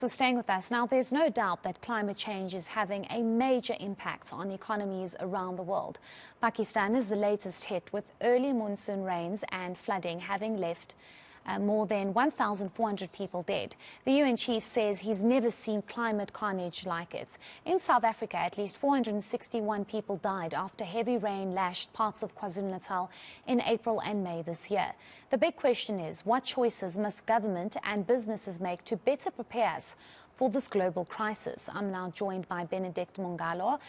For staying with us. Now, there's no doubt that climate change is having a major impact on economies around the world. Pakistan is the latest hit, with early monsoon rains and flooding having left more than 1,400 people dead. The UN chief says he's never seen climate carnage like it. In South Africa, at least 461 people died after heavy rain lashed parts of KwaZulu-Natal in April and May this year. The big question is, what choices must government and businesses make to better prepare us for this global crisis? I'm now joined by Benedict Mongalo,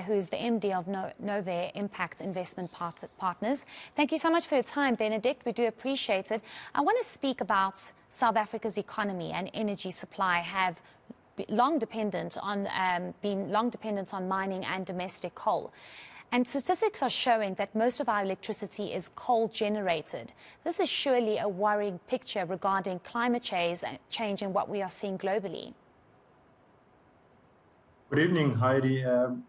who is the MD of Novare Impact Investment Partners. Thank you so much for your time, Benedict. We do appreciate it. I want to speak about South Africa's economy and energy supply have been long dependent on mining and domestic coal. And statistics are showing that most of our electricity is coal generated. This is surely a worrying picture regarding climate change and what we are seeing globally. Good evening, Heidi.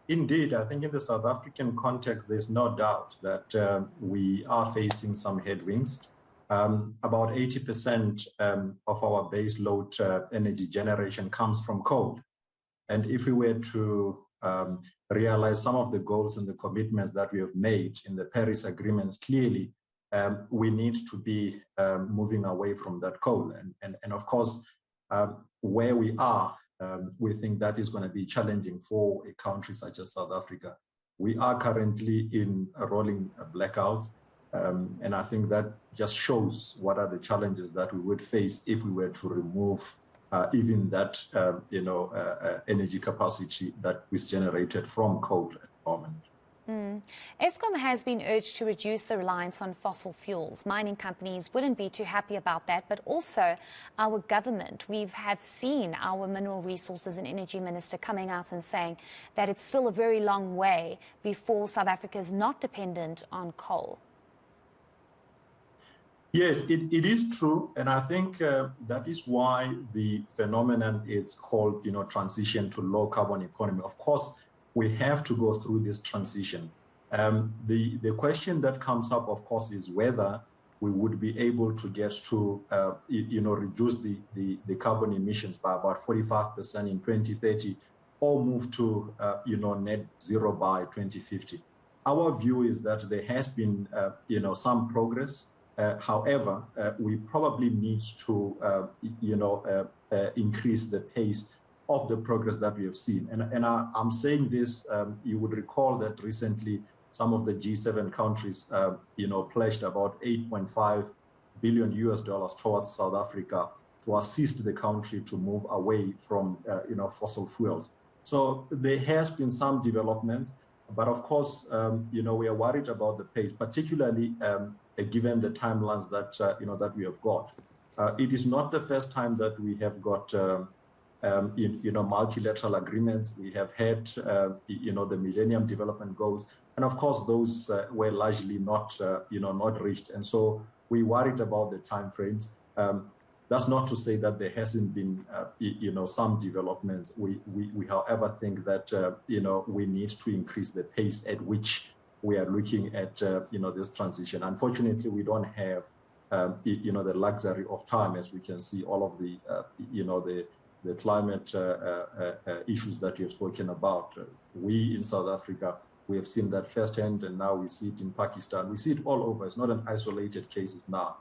Indeed, I think in the South African context, there's no doubt that we are facing some headwinds. About 80% of our base load energy generation comes from coal. And if we were to realize some of the goals and the commitments that we have made in the Paris agreements, clearly we need to be moving away from that coal. And of course, where we are, we think that is going to be challenging for a country such as South Africa. We are currently in a rolling blackout, and I think that just shows what are the challenges that we would face if we were to remove even that energy capacity that is generated from coal at the moment. Eskom has been urged to reduce the reliance on fossil fuels. Mining companies wouldn't be too happy about that, but also our government. We have seen our Mineral Resources and Energy Minister coming out and saying that it's still a very long way before South Africa is not dependent on coal. Yes, it is true, and I think that is why the phenomenon is called, transition to low carbon economy. Of course, we have to go through this transition. The question that comes up, of course, is whether we would be able to get to, reduce the carbon emissions by about 45% in 2030, or move to, net zero by 2050. Our view is that there has been, some progress. However, we probably need to, increase the pace of the progress that we have seen. And I'm saying this, you would recall that recently some of the G7 countries, pledged about $8.5 billion towards South Africa to assist the country to move away from, fossil fuels. So there has been some developments, but of course, we are worried about the pace, particularly given the timelines that, that we have got. It is not the first time that we have got multilateral agreements. We have had, the Millennium Development Goals, and of course, those were largely not, not reached. And so we worried about the timeframes. That's not to say that there hasn't been, some developments. We however, think that, we need to increase the pace at which we are looking at, this transition. Unfortunately, we don't have, the luxury of time, as we can see all of the, the climate issues that you have spoken about. We in South Africa, we have seen that firsthand, and now we see it in Pakistan. We see it all over. It's not an isolated case now.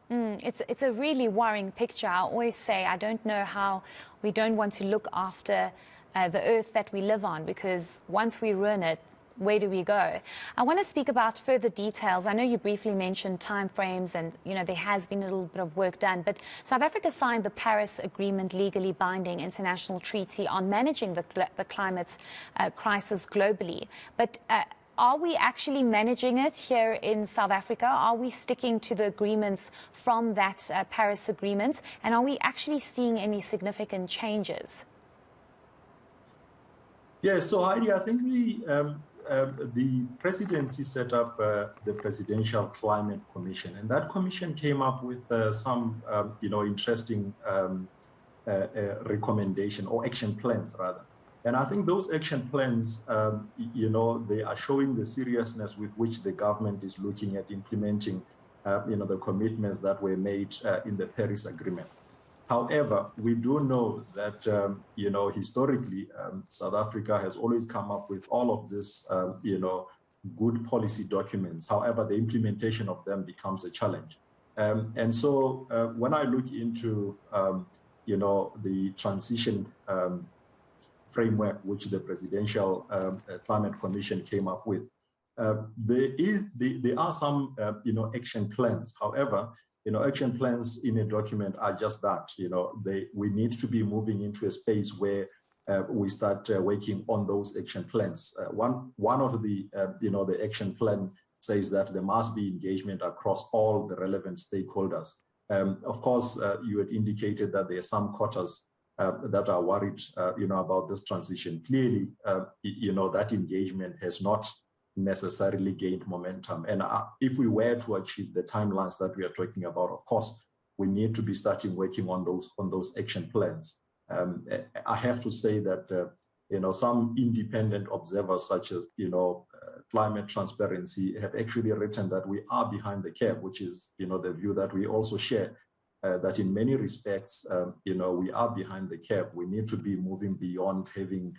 It's a really worrying picture. I always say I don't know how we don't want to look after the earth that we live on, because once we ruin it, where do we go? I want to speak about further details. I know you briefly mentioned timeframes and, there has been a little bit of work done, but South Africa signed the Paris Agreement, legally binding international treaty on managing the climate crisis globally. But are we actually managing it here in South Africa? Are we sticking to the agreements from that Paris Agreement? And are we actually seeing any significant changes? Yeah, so Heidi, I think the presidency set up the Presidential Climate Commission, and that commission came up with some, interesting recommendation or action plans, rather. And I think those action plans, they are showing the seriousness with which the government is looking at implementing, the commitments that were made in the Paris Agreement. However, we do know that, historically, South Africa has always come up with all of this, good policy documents. However, the implementation of them becomes a challenge. And so when I look into, the transition framework, which the Presidential Climate Commission came up with, there are some, action plans. However, action plans in a document are just that. We need to be moving into a space where we start working on those action plans. One of the, the action plan says that there must be engagement across all the relevant stakeholders. Of course, you had indicated that there are some quarters that are worried, about this transition. Clearly, that engagement has not necessarily gained momentum. And if we were to achieve the timelines that we are talking about, of course, we need to be starting working on those action plans. I have to say that, some independent observers, such as, Climate Transparency, have actually written that we are behind the curve, which is, the view that we also share, that in many respects, we are behind the curve. We need to be moving beyond having,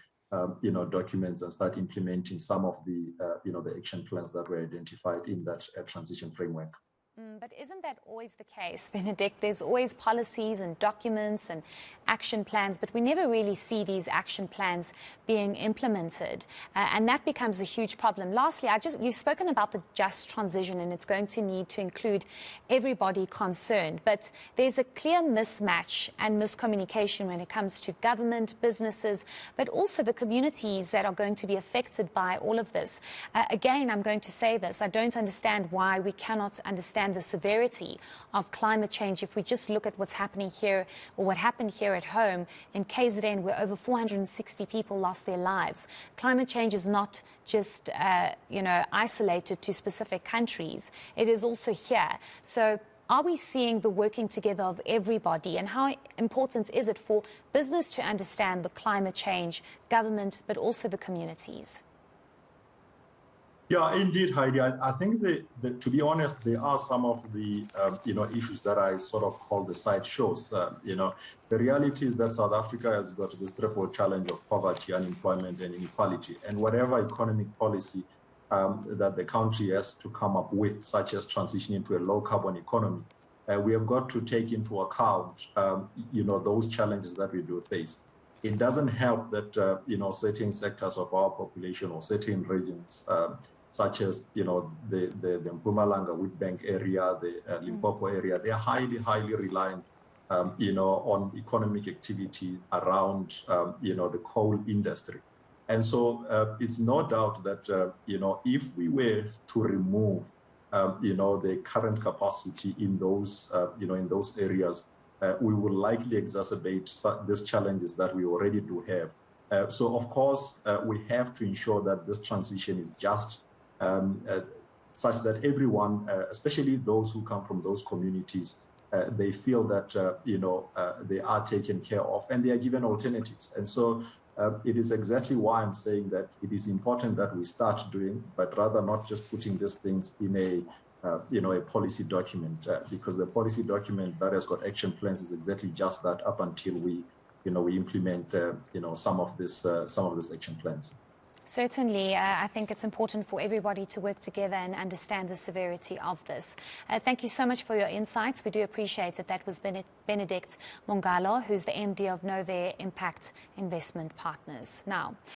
documents and start implementing some of the, the action plans that were identified in that transition framework. But isn't that always the case, Benedict? There's always policies and documents and action plans, but we never really see these action plans being implemented. And that becomes a huge problem. Lastly, you've spoken about the just transition, and it's going to need to include everybody concerned. But there's a clear mismatch and miscommunication when it comes to government, businesses, but also the communities that are going to be affected by all of this. Again, I'm going to say this. I don't understand why we cannot understand the severity of climate change if we just look at what's happening here, or what happened here at home in KZN, where over 460 people lost their lives. Climate change is not just isolated to specific countries. It is also here. So are we seeing the working together of everybody, and how important is it for business to understand the climate change, government, but also the communities? Yeah, indeed, Heidi. I think to be honest, there are some of the issues that I sort of call the side shows. The reality is that South Africa has got this triple challenge of poverty, unemployment, and inequality. And whatever economic policy that the country has to come up with, such as transitioning to a low carbon economy, we have got to take into account those challenges that we do face. It doesn't help that certain sectors of our population or certain regions, such as the Mpumalanga Witbank area, the Limpopo area, they are highly reliant, on economic activity around, the coal industry. And so it's no doubt that, if we were to remove, the current capacity in those, in those areas, we will likely exacerbate these challenges that we already do have. So, of course, we have to ensure that this transition is just, such that everyone, especially those who come from those communities, they feel that, they are taken care of and they are given alternatives. And so it is exactly why I'm saying that it is important that we start doing, but rather not just putting these things in a policy document, because the policy document that has got action plans is exactly just that up until we implement, some of these action plans. Certainly, I think it's important for everybody to work together and understand the severity of this. Thank you so much for your insights. We do appreciate it. That was Benedict Mongalo, who's the MD of Novare Impact Investment Partners. Now,